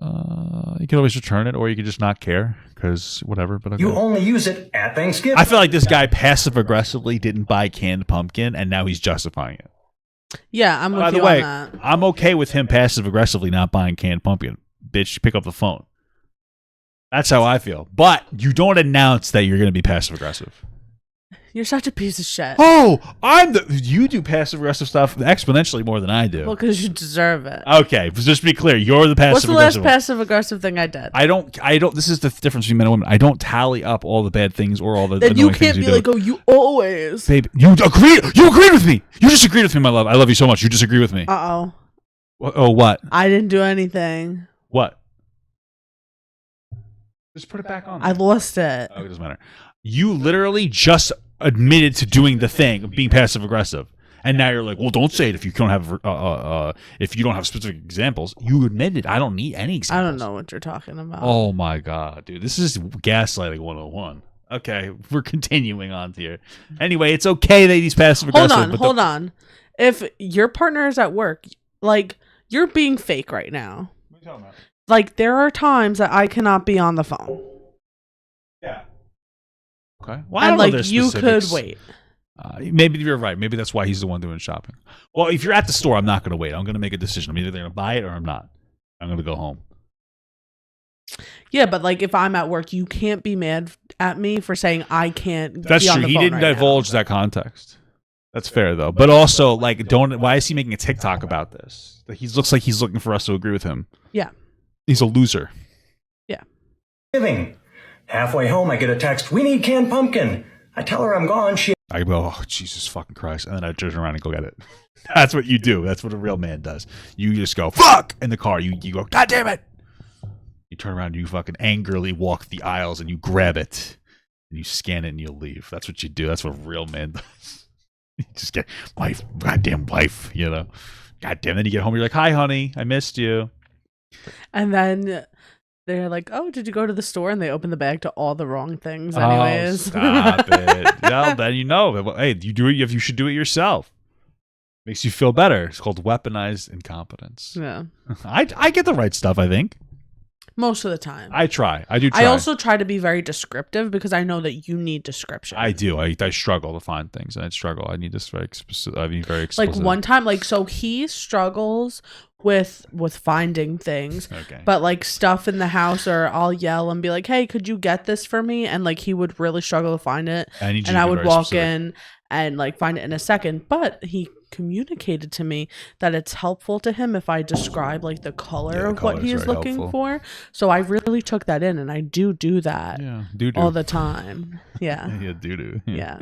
You can always return it, or you can just not care, because whatever. But okay. You only use it at Thanksgiving. I feel like this guy passive aggressively didn't buy canned pumpkin, and now he's justifying it. Yeah, I'm with By the you way, on that. I'm okay with him passive aggressively not buying canned pumpkin. Bitch, pick up the phone. That's how I feel. But you don't announce that you're going to be passive aggressive. You're such a piece of shit. Oh, you do passive aggressive stuff exponentially more than I do. Well, because you deserve it. Okay, just to be clear, you're the passive aggressive. What's the last passive aggressive thing I did? I don't. This is the difference between men and women. I don't tally up all the bad things or all the then annoying you can't things be like, oh, you always. Babe, you agreed with me. You just agreed with me, my love. I love you so much. You disagree with me. Uh-oh. Oh, what? I didn't do anything. What? Just put it back on. I lost it. Oh, it doesn't matter. You literally just admitted to doing the thing of being passive aggressive, and now you're like, well, don't say it if you don't have specific examples. You admitted. I don't need any examples. I don't know what you're talking about. Oh my god, dude, this is gaslighting 101. Okay, we're continuing on here. Anyway, it's okay that he's passive aggressive. Hold on. If your partner is at work, like, you're being fake right now. What are you talking about? Like, there are times that I cannot be on the phone. Yeah. Okay. Well, I don't and know like, you could wait. Maybe you're right. Maybe that's why he's the one doing shopping. Well, if you're at the store, I'm not going to wait. I'm going to make a decision. I'm either going to buy it or I'm not. I'm going to go home. Yeah, but like, if I'm at work, you can't be mad at me for saying I can't. That's be on true. The He phone didn't right divulge that context. That's fair though. But also, like, why is he making a TikTok about this? He looks like he's looking for us to agree with him. Yeah. He's a loser. Yeah. Halfway home, I get a text, we need canned pumpkin. I tell her I'm gone. I go, oh, Jesus fucking Christ. And then I turn around and go get it. That's what you do. That's what a real man does. You just go, fuck, in the car. You go, God damn it. You turn around and you fucking angrily walk the aisles and you grab it. And you scan it and you leave. That's what you do. That's what a real man does. You just get, wife, goddamn wife, you know. Goddamn. Then you get home, you're like, hi, honey. I missed you. And then they're like, oh, did you go to the store? And they open the bag to all the wrong things anyways. Oh, stop it. Well, then you know. Hey, you do it. You should do it yourself. Makes you feel better. It's called weaponized incompetence. Yeah. I get the right stuff, I think. Most of the time. I try. I do try. I also try to be very descriptive because I know that you need description. I do. I struggle to find things. And I struggle. I need this very specific. I mean, very explicit. Like one time, like, so he struggles with finding things. Okay. But like stuff in the house, or I'll yell and be like, hey, could you get this for me? And like he would really struggle to find it. And I would walk in and like find it in a second. But he communicated to me that it's helpful to him if I describe like the color of what he is looking for. So I really took that in, and I do that all the time. Yeah. Yeah, do. Yeah.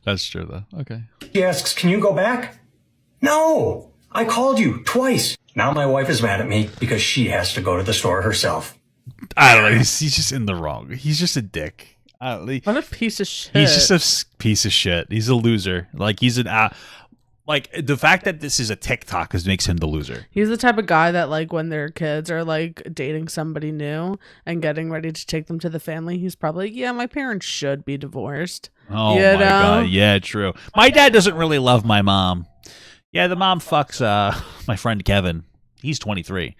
That's true though. Okay. He asks, can you go back? No, I called you twice. Now my wife is mad at me because she has to go to the store herself. I don't know. He's just in the wrong. He's just a dick. What a piece of shit. He's just a piece of shit. He's a loser. Like, he's an like, the fact that this is a TikTok makes him the loser. He's the type of guy that, like, when their kids are like dating somebody new and getting ready to take them to the family, he's probably like, yeah, my parents should be divorced. Oh my god, yeah, true. My dad doesn't really love my mom. Yeah, the mom fucks my friend Kevin. He's 23.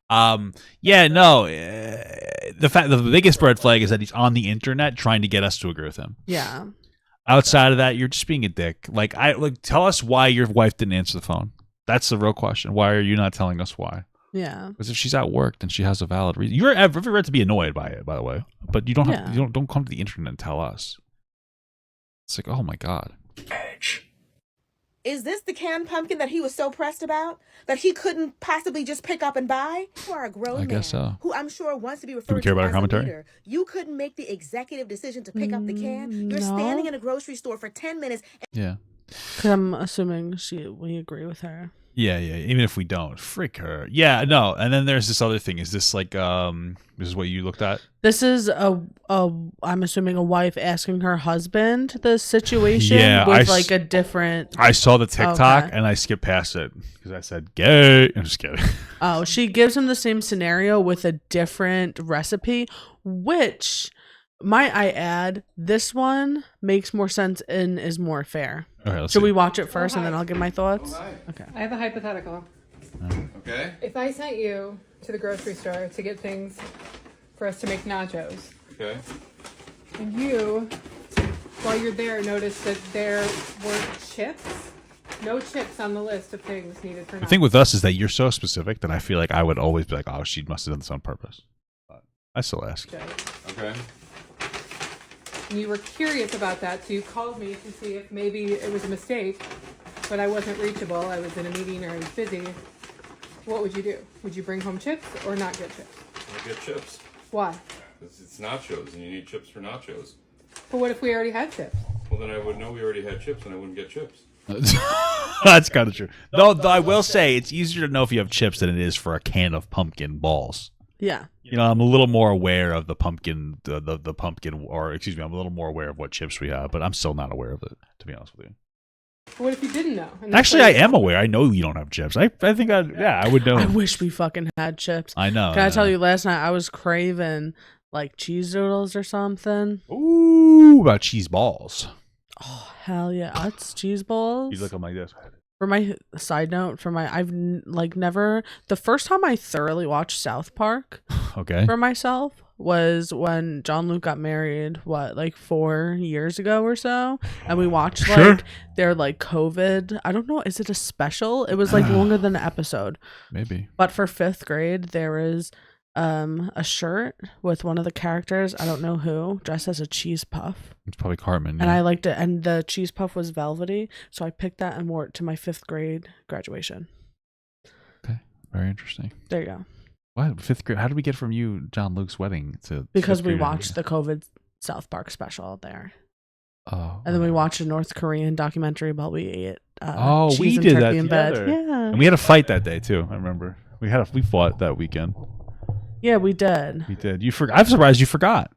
Yeah, no. The biggest red flag is that he's on the internet trying to get us to agree with him. Yeah. Outside of that, you're just being a dick. Like, tell us why your wife didn't answer the phone. That's the real question. Why are you not telling us why? Yeah. Because if she's at work, then she has a valid reason. You're every right to be annoyed by it, by the way. But you don't have don't come to the internet and tell us. It's like, oh my god. Is this the canned pumpkin that he was so pressed about that he couldn't possibly just pick up and buy? You are a grown man who I'm sure wants to be referred to as a leader. You couldn't make the executive decision to pick up the can. You're standing in a grocery store for 10 minutes. Yeah. Because I'm assuming we agree with her. Yeah. Even if we don't, freak her. Yeah, no. And then there's this other thing. Is this like this is what you looked at? This is I'm assuming a wife asking her husband the situation with like a different. I saw the TikTok and I skipped past it because I said gay. I'm just kidding. Oh, she gives him the same scenario with a different recipe, which, might I add, this one makes more sense and is more fair. Okay, Should we watch it first and then I'll give my thoughts? Okay. I have a hypothetical. Okay. If I sent you to the grocery store to get things for us to make nachos. Okay. And you, while you're there, noticed that there weren't chips. No chips on the list of things needed for nachos. The thing with us is that you're so specific that I feel like I would always be like, oh, she must have done this on purpose. But I still ask. Okay. And you were curious about that, so you called me to see if maybe it was a mistake, but I wasn't reachable. I was in a meeting or I was busy. What would you do? Would you bring home chips or not get chips? I get chips. Why? It's nachos, and you need chips for nachos. But what if we already had chips? Well, then I would know we already had chips, and I wouldn't get chips. That's kind of true. Though I will say it's easier to know if you have chips than it is for a can of pumpkin balls. Yeah. You know, I'm a little more aware of the pumpkin, the pumpkin, or excuse me, I'm a little more aware of what chips we have, but I'm still not aware of it, to be honest with you. What if you didn't know? Actually, I am aware. I know you don't have chips. I think I would know. I wish we fucking had chips. I know. Can I tell you, last night I was craving like cheese doodles or something. Ooh, about cheese balls. Oh, hell yeah. It's cheese balls. You look at them like this. For my side note, never, the first time I thoroughly watched South Park Okay. for myself was when John Luke got married, 4 years ago or so, and we watched their COVID, I don't know, is it a special? It was longer than an episode. Maybe. But for 5th grade, there is a shirt with one of the characters, I don't know who, dressed as a cheese puff. It's probably Cartman. Yeah. And I liked it, and the cheese puff was velvety, so I picked that and wore it to my 5th grade graduation. Okay, very interesting. There you go. What, 5th grade? How did we get from you, John Luke's wedding, to because we watched the COVID South Park special there. Oh, and then we watched a North Korean documentary while we ate cheese we and did turkey that in together. bed. Yeah, and we had a fight that day too. I remember we fought that weekend. Yeah, we did. We did. You forgot. I'm surprised you forgot.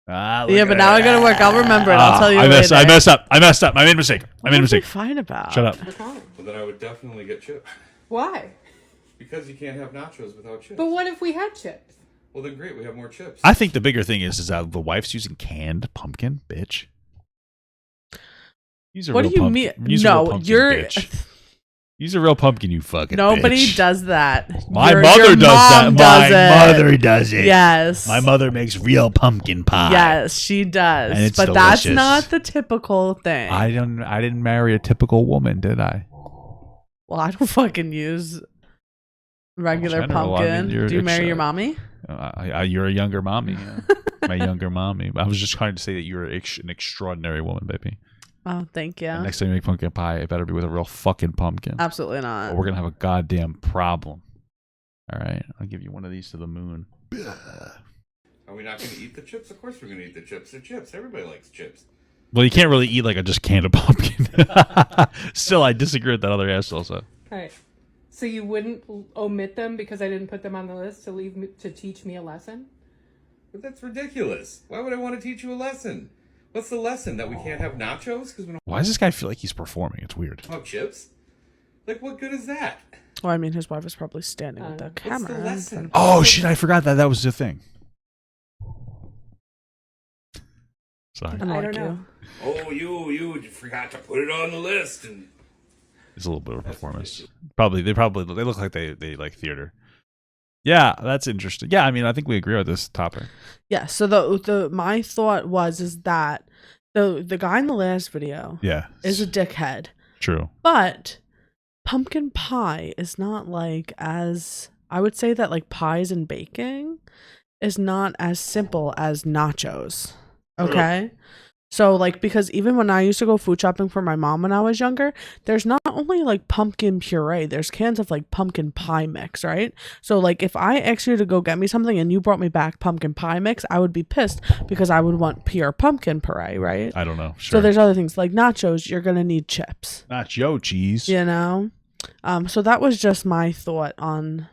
Yeah, but now I gotta work. I'll remember it. I'll tell you I later. I messed up. I made a mistake. What was I fine about? Shut up. Well, then I would definitely get chips. Why? Because you can't have nachos without chips. But what if we had chips? Well, then great. We have more chips. I think the bigger thing is that the wife's using canned pumpkin, bitch. What do you mean? No, you're. Bitch. Use a real pumpkin, you fucking Nobody bitch. does that. My mother does that. My mother does it. Yes. My mother makes real pumpkin pie. Yes, she does. And it's but delicious. That's not the typical thing. I didn't marry a typical woman, did I? Well, I don't fucking use regular pumpkin. Do you marry your mommy? You're a younger mommy. Yeah. My younger mommy. I was just trying to say that you're an extraordinary woman, baby. Oh, thank you. And next time you make pumpkin pie, it better be with a real fucking pumpkin. Absolutely not. Or we're going to have a goddamn problem. All right? I'll give you one of these to the moon. Are we not going to eat the chips? Of course we're going to eat the chips. They're chips. Everybody likes chips. Well, you can't really eat just can of pumpkin. Still, I disagree with that other ass also. All right. So you wouldn't omit them because I didn't put them on the list to teach me a lesson? But that's ridiculous. Why would I want to teach you a lesson? What's the lesson? That we can't have nachos? Why does this guy feel like he's performing? It's weird. Oh, chips? What good is that? Well, I mean, his wife is probably standing with the camera. What's the lesson? Oh, shit, I forgot that was the thing. Sorry. I don't know. Oh, you forgot to put it on the list. And it's a little bit of a performance. They look like they like theater. Yeah, that's interesting. Yeah, I mean, I think we agree with this topic. Yeah. So the my thought is that the guy in the last video, is a dickhead. True. But pumpkin pie is not as I would say that pies and baking is not as simple as nachos. Okay. So because even when I used to go food shopping for my mom when I was younger, there's not only pumpkin puree, there's cans of pumpkin pie mix, right? So if I asked you to go get me something and you brought me back pumpkin pie mix, I would be pissed because I would want pure pumpkin puree, right? I don't know. Sure. So there's other things like nachos, you're going to need chips. Nacho cheese. You know? So that was just my thought on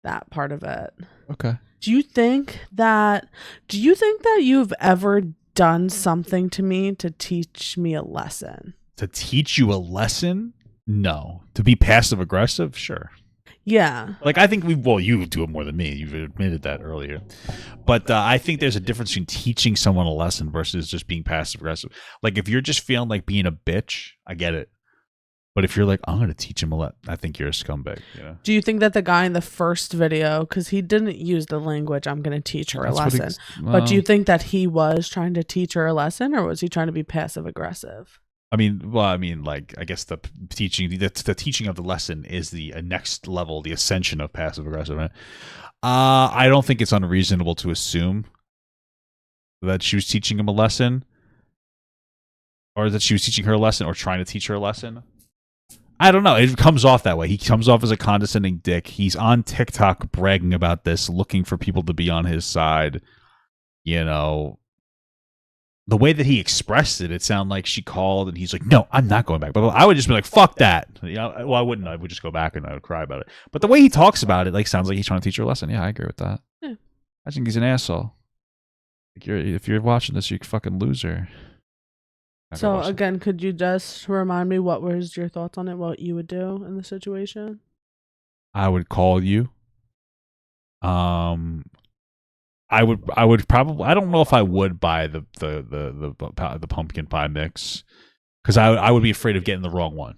that part of it. Okay. Do you think that you've ever done something to me to teach me a lesson? To teach you a lesson? No. To be passive aggressive? Sure. Yeah. I think you do it more than me. You've admitted that earlier. But I think there's a difference between teaching someone a lesson versus just being passive aggressive. If you're just feeling like being a bitch, I get it. But if you're like, I'm going to teach him I think you're a scumbag. You know? Do you think that the guy in the first video, because he didn't use the language, I'm going to teach her a lesson, but do you think that he was trying to teach her a lesson, or was he trying to be passive aggressive? I mean, like, I guess the teaching of the lesson is the next level, the ascension of passive aggressive. Right? I don't think it's unreasonable to assume that she was teaching him a lesson, or that she was teaching her a lesson, or trying to teach her a lesson. I don't know. It comes off that way. He comes off as a condescending dick. He's on TikTok bragging about this, looking for people to be on his side. You know, the way that he expressed it, it sounded like she called and he's like, no, I'm not going back. But I would just be like, fuck that. You know, well, I wouldn't. I would just go back and I would cry about it. But the way he talks about it, like, sounds like he's trying to teach her a lesson. Yeah, I agree with that. Yeah. I think he's an asshole. Like, if you're watching this, you're a fucking loser. So again, could you just remind me what was your thoughts on it? What you would do in the situation? I would call you. I would probably. I don't know if I would buy the pumpkin pie mix, because I would be afraid of getting the wrong one.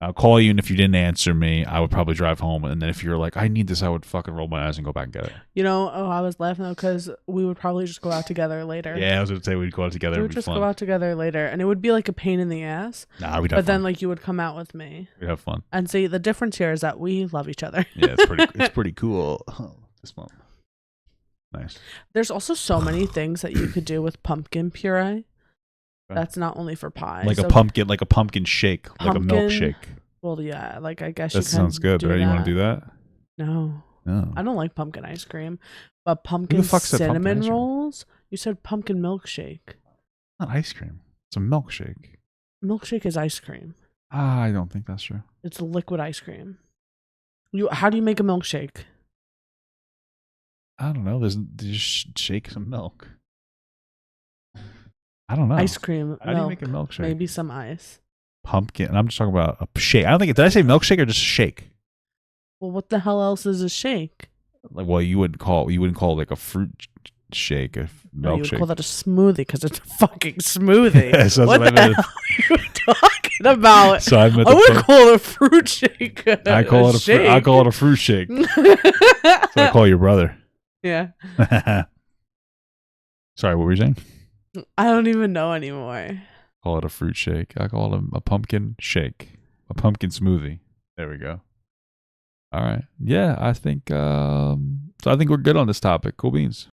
I'll call you, and if you didn't answer me, I would probably drive home. And then if you're like, I need this, I would fucking roll my eyes and go back and get it. You know, I was laughing though, because we would probably just go out together later. Yeah, I was going to say we'd go out together. We would just go out together later, and it would be like a pain in the ass. Nah, we'd have fun. But then, like, you would come out with me. We'd have fun. And see, the difference here is that we love each other. Yeah, it's pretty cool. This one. Nice. There's also so many things that you could do with pumpkin puree. That's not only for pie. Like a pumpkin shake, like a milkshake. Well, yeah, like, I guess that sounds good, right? You want to do that? No. No. I don't like pumpkin ice cream, but pumpkin cinnamon rolls. You said pumpkin milkshake. Not ice cream. It's a milkshake. Milkshake is ice cream. I don't think that's true. It's liquid ice cream. How do you make a milkshake? I don't know. There's just shake some milk. I don't know. Ice cream. How do you make a milkshake? Maybe some ice. Pumpkin. And I'm just talking about a shake. I don't think. Did I say milkshake or just shake? Well, what the hell else is a shake? Like, well, you wouldn't call it like a fruit shake, a milkshake. No, you would call that a smoothie because it's a fucking smoothie. Yeah, so what the hell are you talking about? So I would call it a fruit shake. I call it a fruit shake. So I call your brother. Yeah. Sorry, what were you saying? I don't even know anymore. Call it a fruit shake. I call it a pumpkin shake. A pumpkin smoothie. There we go. All right. Yeah, I think so I think we're good on this topic. Cool beans.